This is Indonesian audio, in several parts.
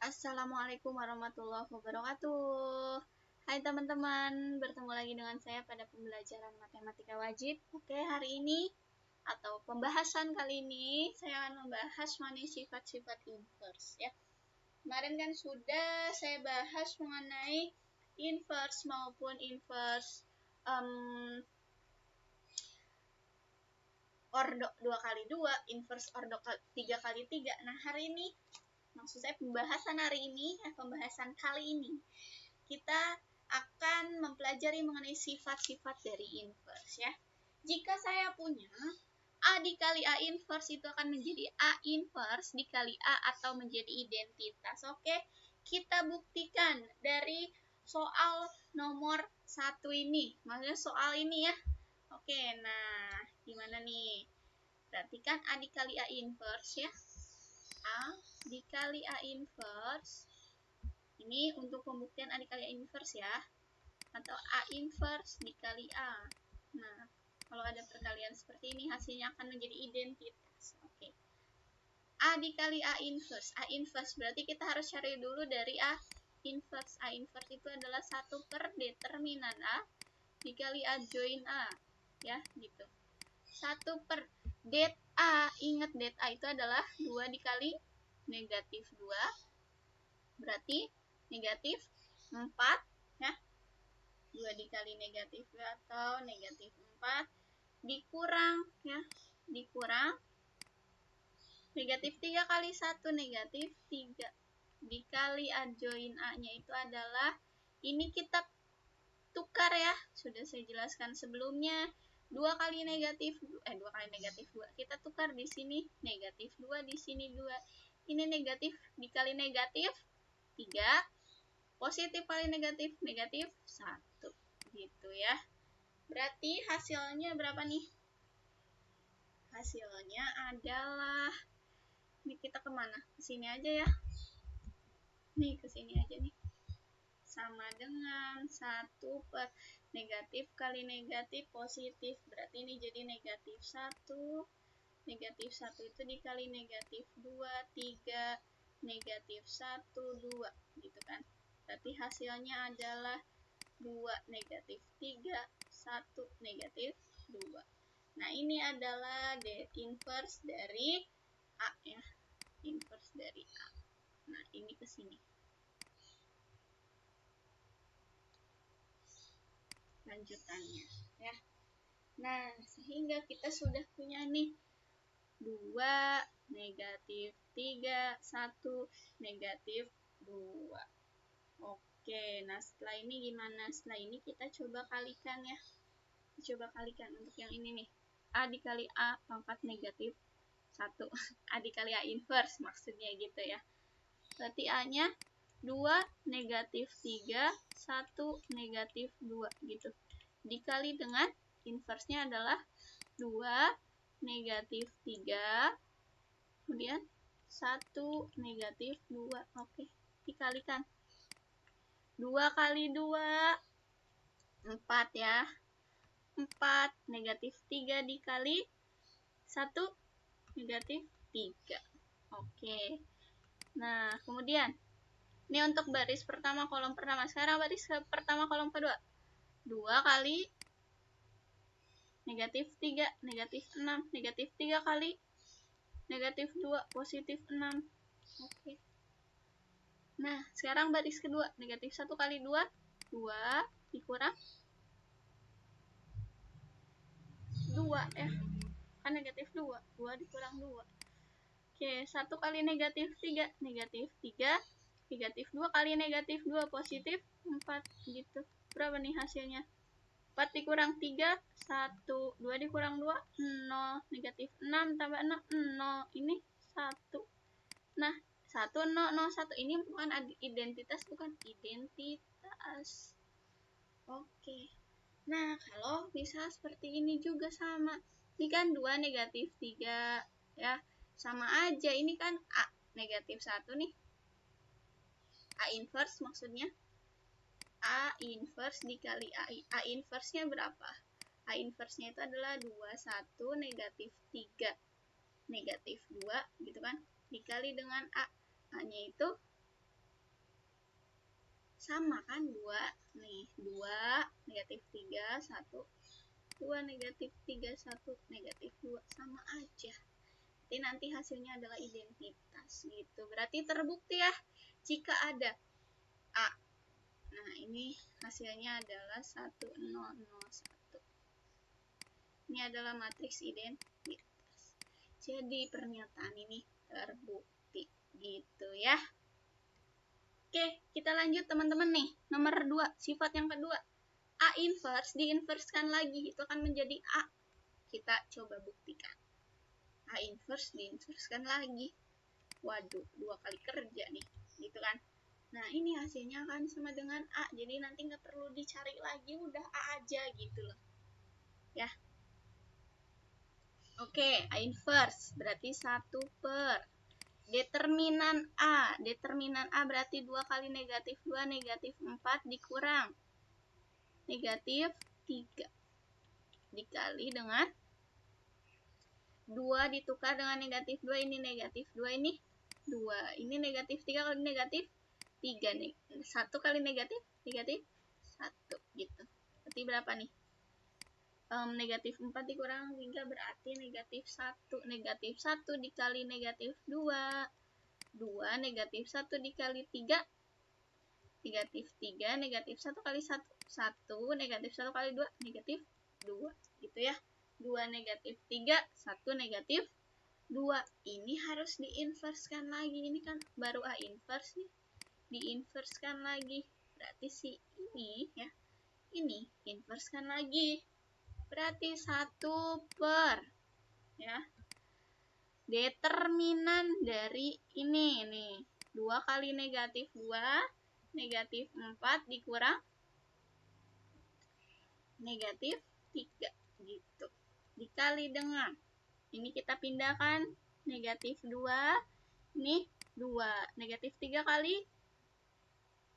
Assalamualaikum warahmatullahi wabarakatuh. Hai teman-teman, bertemu lagi dengan saya pada pembelajaran matematika wajib. Oke, hari ini atau pembahasan kali ini saya akan membahas mengenai sifat-sifat inverse ya. Kemarin kan sudah saya bahas mengenai inverse maupun inverse ordok 2x2, inverse ordok 3x3. Nah, hari ini maksud saya pembahasan kali ini kita akan mempelajari mengenai sifat-sifat dari inverse ya. Jika saya punya A dikali A inverse itu akan menjadi A inverse dikali A atau menjadi identitas. Oke, kita buktikan dari soal nomor 1 ini. Maksudnya soal ini ya. Oke, nah gimana nih? Perhatikan A dikali A inverse ya. A dikali A inverse. Ini untuk pembuktian A dikali A inverse ya. Atau A inverse dikali A. Nah, kalau ada perkalian seperti ini hasilnya akan menjadi identitas. Oke. A dikali A inverse. A inverse berarti kita harus cari dulu dari A inverse. A inverse itu adalah 1 per determinan A dikali A join A. Ya, gitu. 1 per det A. Ingat det A itu adalah 2 dikali negatif 2. Berarti negatif 4 ya. 2 dikali negatif 2 atau negatif 4 dikurang ya, dikurang negatif 3 kali 1 negatif 3 dikali A join A nya itu adalah, ini kita tukar ya, sudah saya jelaskan sebelumnya. 2 kali negatif 2 kita tukar di sini negatif 2, di sini 2. Ini negatif dikali negatif 3, positif kali negatif negatif 1 gitu ya. Berarti hasilnya berapa nih? Hasilnya adalah, ini kita kemana? Kesini aja ya. Nih kesini aja nih. Sama dengan 1 per negatif kali negatif positif. Berarti ini jadi negatif 1. Negatif 1 itu dikali negatif 2, 3, negatif 1, 2. Gitu kan. Berarti hasilnya adalah 2 negatif 3, 1 negatif 2. Nah, ini adalah inverse dari A ya. Inverse dari A. Nah, ini ke sini. Lanjutannya ya. Nah, sehingga kita sudah punya nih 2 negatif 3, 1 negatif 2. Oke, nah setelah ini gimana? Setelah ini kita coba kalikan ya. Coba kalikan untuk yang ini nih. A dikali A pangkat negatif 1. A dikali A inverse maksudnya gitu ya. Berarti A-nya 2 negatif 3, 1 negatif 2 gitu. Dikali dengan inverse-nya adalah 2 negatif 3, kemudian 1 negatif 2. Oke, dikalikan. 2 kali 2, 4 ya. 4 negatif 3 dikali 1 negatif 3. Oke. Nah, kemudian ini untuk baris pertama kolom pertama. Sekarang baris pertama kolom kedua. 2 kali negatif 3 negatif 6. Negatif 3 kali negatif 2 positif 6. Oke. Nah, sekarang baris kedua. Negatif 1 kali 2, 2 dikurang 2 ya. Kan negatif 2. 2 dikurang 2. Oke, 1 kali negatif 3. Negatif 3. Negatif 2 kali negatif 2. Positif 4. Gitu. Berapa nih hasilnya? 4 dikurang 3. 1. 2 dikurang 2. 0. Negatif 6 tambah 6. 0. Ini 1. Nah, 1, 0, 0, 1. Ini bukan identitas, bukan identitas. Oke. Nah, kalau misal seperti ini juga sama. Ini kan 2 negatif 3 ya. Sama aja, ini kan A negatif 1 nih. A inverse maksudnya. A inverse dikali A inverse-nya berapa? A inverse-nya itu adalah 2, 1 negatif 3 negatif 2 gitu kan. Dikali dengan A. A-nya itu sama kan, 2 nih, 2 negatif 3 1, 2 negatif 3 1 negatif 2 sama aja. Jadi nanti hasilnya adalah identitas gitu. Berarti terbukti ya jika ada A. Nah, ini hasilnya adalah 1 0 0 1. Ini adalah matriks identitas. Jadi pernyataan ini terbukti gitu ya. Oke, kita lanjut teman-teman nih. Nomor 2, sifat yang kedua. A inverse diinverskan lagi, itu akan menjadi A. Kita coba buktikan. A inverse diinverskan lagi. Waduh, 2 kali kerja nih, gitu kan. Nah, ini hasilnya akan sama dengan A. Jadi nanti nggak perlu dicari lagi, udah A aja gitu loh. Ya. Oke, A inverse berarti 1 per determinan A. Determinan A berarti 2 kali negatif 2, negatif 4 dikurang negatif 3. Dikali dengan 2 ditukar dengan negatif 2, ini negatif 2, ini 2. Ini negatif 3 kali negatif 3 nih. 1 kali negatif 1 gitu. Berarti berapa nih? Negatif 4 dikurang 3 berarti negatif 1. Negatif 1 dikali negatif 2. 2 negatif 1 dikali 3. Negatif 3 negatif 1 kali 1. 1 negatif 1 kali 2 negatif 2 gitu ya. 2 negatif 3, 1 negatif 2. Ini harus diinverskan lagi. Ini kan baru A inverse nih. Diinverskan lagi. Berarti si ini ya. Ini inverskan lagi. Berarti 1 per ya. Determinan dari ini nih. 2 kali negatif 2, negatif 4 dikurang negatif 3 gitu. Dikali dengan ini kita pindahkan negatif 2, ini 2, negatif 3 kali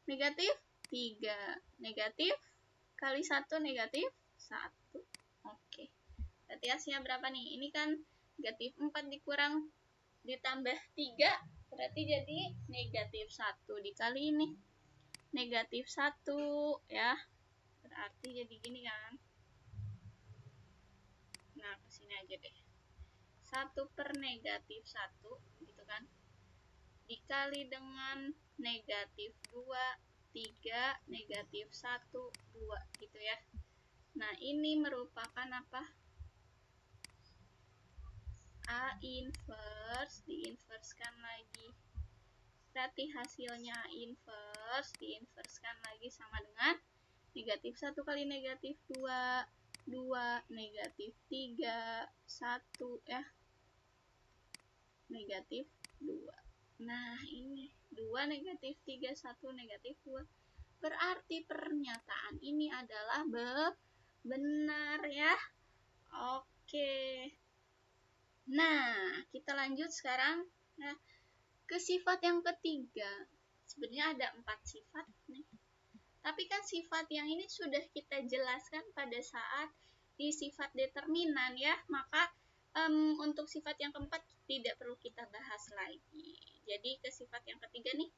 negatif 3, negatif kali 1 negatif 1. Oke. Berarti hasilnya berapa nih? Ini kan negatif 4 dikurang ditambah 3, berarti jadi negatif 1 dikali ini. Negatif 1 ya. Berarti jadi gini kan. Nah, kesini aja deh. 1 per negatif 1 gitu kan. Dikali dengan negatif 2, 3, negatif 1, 2 gitu ya. Nah, ini merupakan apa? A inverse diinverskan lagi. Berarti hasilnya A inverse diinverskan lagi sama dengan negatif 1 kali negatif 2, 2, negatif 3, 1 ya. Negatif 2. Nah, ini 2 negatif 3, 1 negatif 2. Berarti pernyataan ini adalah benar ya. Oke. Nah, kita lanjut sekarang ya, ke sifat yang ketiga. Sebenarnya ada 4 sifat nih. Tapi kan sifat yang ini sudah kita jelaskan pada saat di sifat determinan ya. Maka untuk sifat yang keempat tidak perlu kita bahas lagi. Jadi ke sifat yang ketiga nih,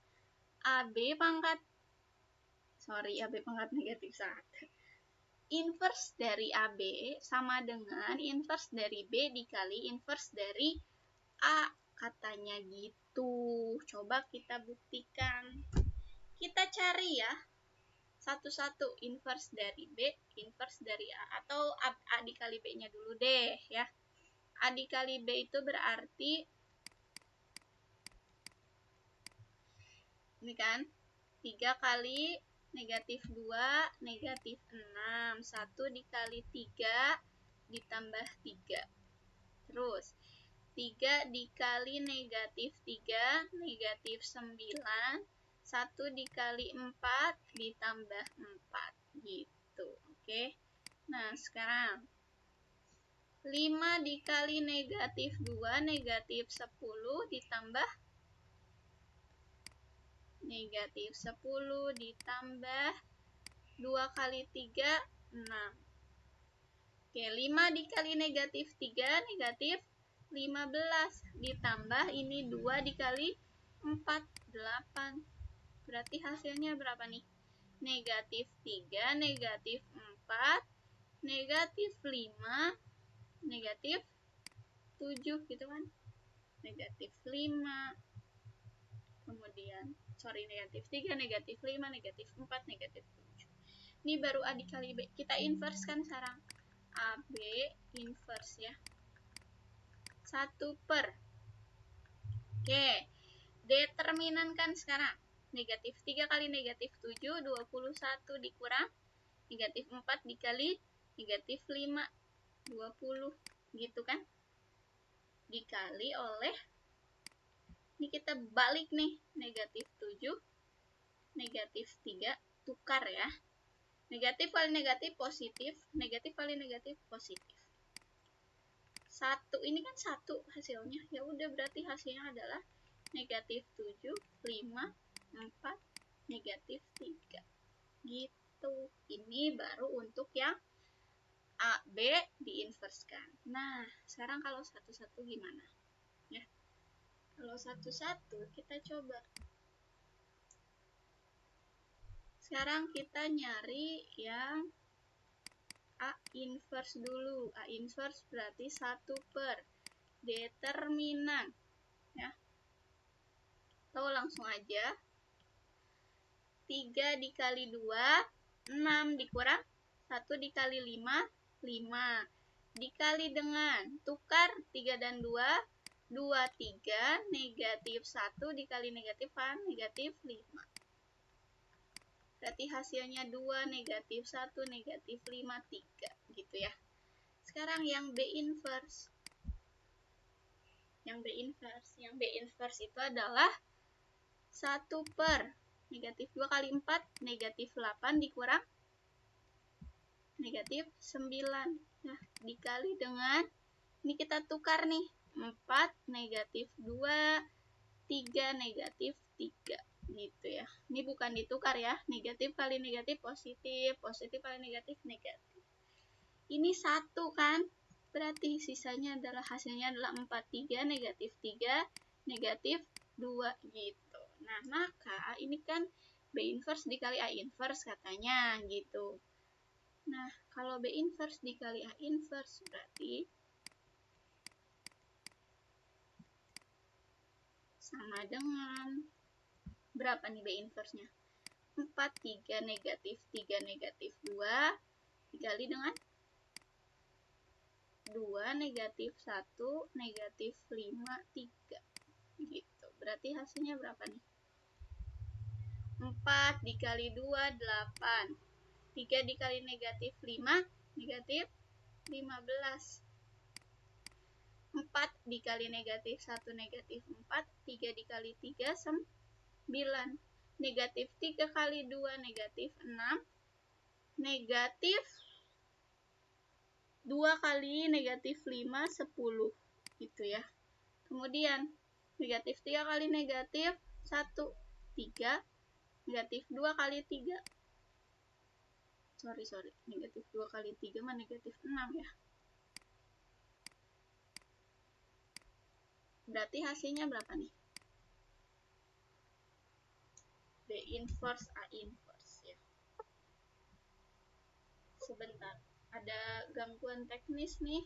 AB pangkat negatif 1. Inverse dari AB sama dengan inverse dari B dikali inverse dari A. Katanya gitu. Coba kita buktikan. Kita cari ya. Satu-satu inverse dari B, inverse dari A. Atau A dikali B-nya dulu deh ya. A dikali B itu berarti ini kan 3 kali negatif 2, negatif 6. 1 dikali 3 ditambah 3. Terus 3 dikali negatif 3, negatif 9. 1 dikali 4 ditambah 4. Gitu. Oke. Nah, sekarang 5 dikali negatif 2, negatif 10 ditambah negatif 10 ditambah 2 kali 3, 6. Oke, 5 dikali negatif 3, negatif 15 ditambah ini 2 dikali 4, 8. Berarti hasilnya berapa nih? negatif 3, negatif 4, negatif 5, negatif 7 gitu kan. Negatif 5, kemudian negatif 3, negatif 5, negatif 4, negatif 7. Ini baru A dikali B. Kita inverse kan sekarang. AB inverse ya. 1 per. Oke. Determinan kan sekarang. Negatif 3 kali negatif 7, 21 dikurang. Negatif 4 dikali negatif 5, 20. Gitu kan. Dikali oleh, ini kita balik nih. Negatif 7, negatif 3, tukar ya. Negatif kali negatif positif, negatif kali negatif positif. 1 ini kan 1 hasilnya. Ya udah berarti hasilnya adalah negatif 7, 5, 4, negatif 3. Gitu. Ini baru untuk yang A, B diinverskan. Nah, sekarang kalau satu-satu gimana? Ya. Kalau satu-satu kita coba. Sekarang kita nyari yang A inverse dulu. A inverse berarti 1 per determinan. Ya. Tahu langsung aja. 3 dikali 2, 6 dikurang 1 dikali 5, 5. Dikali dengan tukar 3 dan 2, 2, 3, negatif 1 dikali negatif kan, negatif 5. Berarti hasilnya 2, negatif 1, negatif 5, 3. Gitu ya. Sekarang yang B inverse. Yang B inverse itu adalah 1 per negatif 2 kali 4, negatif 8 dikurang negatif 9. Nah, dikali dengan, ini kita tukar nih, 4, negatif 2, 3, negatif 3. Gitu ya. Ini bukan ditukar ya. Negatif kali negatif positif, positif kali negatif negatif. Ini 1 kan? Berarti sisanya adalah hasilnya adalah 4, 3, negatif 3, negatif 2 gitu. Nah, maka ini kan B inverse dikali A inverse katanya gitu. Nah, kalau B inverse dikali A inverse berarti sama dengan berapa nih B inverse-nya? 4, 3, negatif 3, negatif 2 dikali dengan 2, negatif 1, negatif 5, 3. Gitu. Berarti hasilnya berapa nih? 4 dikali 2, 8. 3 dikali negatif 5, negatif 15. 4 dikali negatif 1, negatif 4. 3 dikali 3, 9. Negatif 3 kali 2, negatif 6. Negatif 2 kali negatif 5, 10. Gitu ya. Kemudian, negatif 3 kali negatif 1, 3. Negatif 2 kali 3. Sorry. Negatif 2 kali 3 mah negatif 6 ya. Berarti hasilnya berapa nih? B inverse A inverse ya. Sebentar, ada gangguan teknis nih.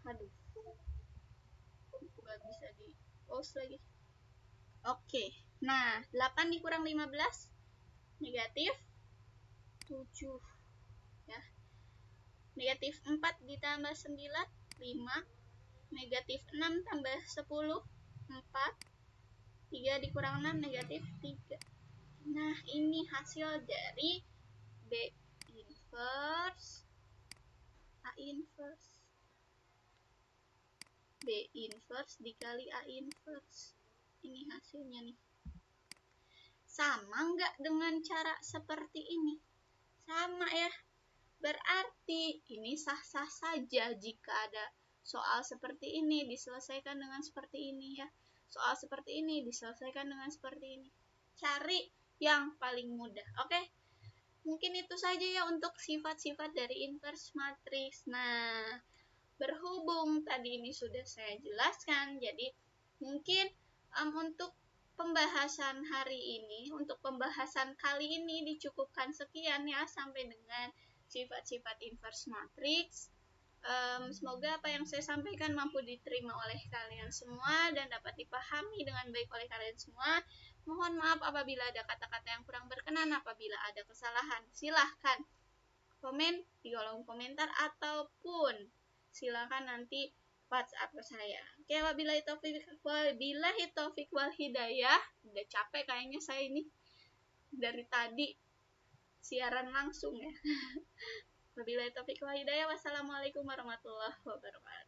Aduh, gak bisa di pause lagi. Oke, nah 8 dikurang 15 negatif 7 ya. Negatif 4 ditambah 9, 5. Negatif 6 tambah 10, 4. 3 dikurang 6, negatif 3. Nah, ini hasil dari B inverse A inverse. B inverse dikali A inverse. Ini hasilnya nih. Sama nggak dengan cara seperti ini? Sama ya. Berarti ini sah-sah saja jika ada soal seperti ini diselesaikan dengan seperti ini ya. Soal seperti ini diselesaikan dengan seperti ini. Cari yang paling mudah. Oke? Mungkin itu saja ya untuk sifat-sifat dari inverse matriks. Nah, berhubung tadi ini sudah saya jelaskan, jadi mungkin untuk pembahasan hari ini, untuk pembahasan kali ini dicukupkan sekian ya, sampai dengan sifat-sifat inverse matrix. Semoga apa yang saya sampaikan mampu diterima oleh kalian semua dan dapat dipahami dengan baik oleh kalian semua. Mohon maaf apabila ada kata-kata yang kurang berkenan, apabila ada kesalahan. Silahkan komen di kolom komentar ataupun silahkan nanti WhatsApp ke saya. Oke, wabillahi taufik wal hidayah. Udah capek kayaknya saya ini dari tadi siaran langsung ya. Wabillahi taufiq wal hidayah. Wassalamualaikum warahmatullahi wabarakatuh.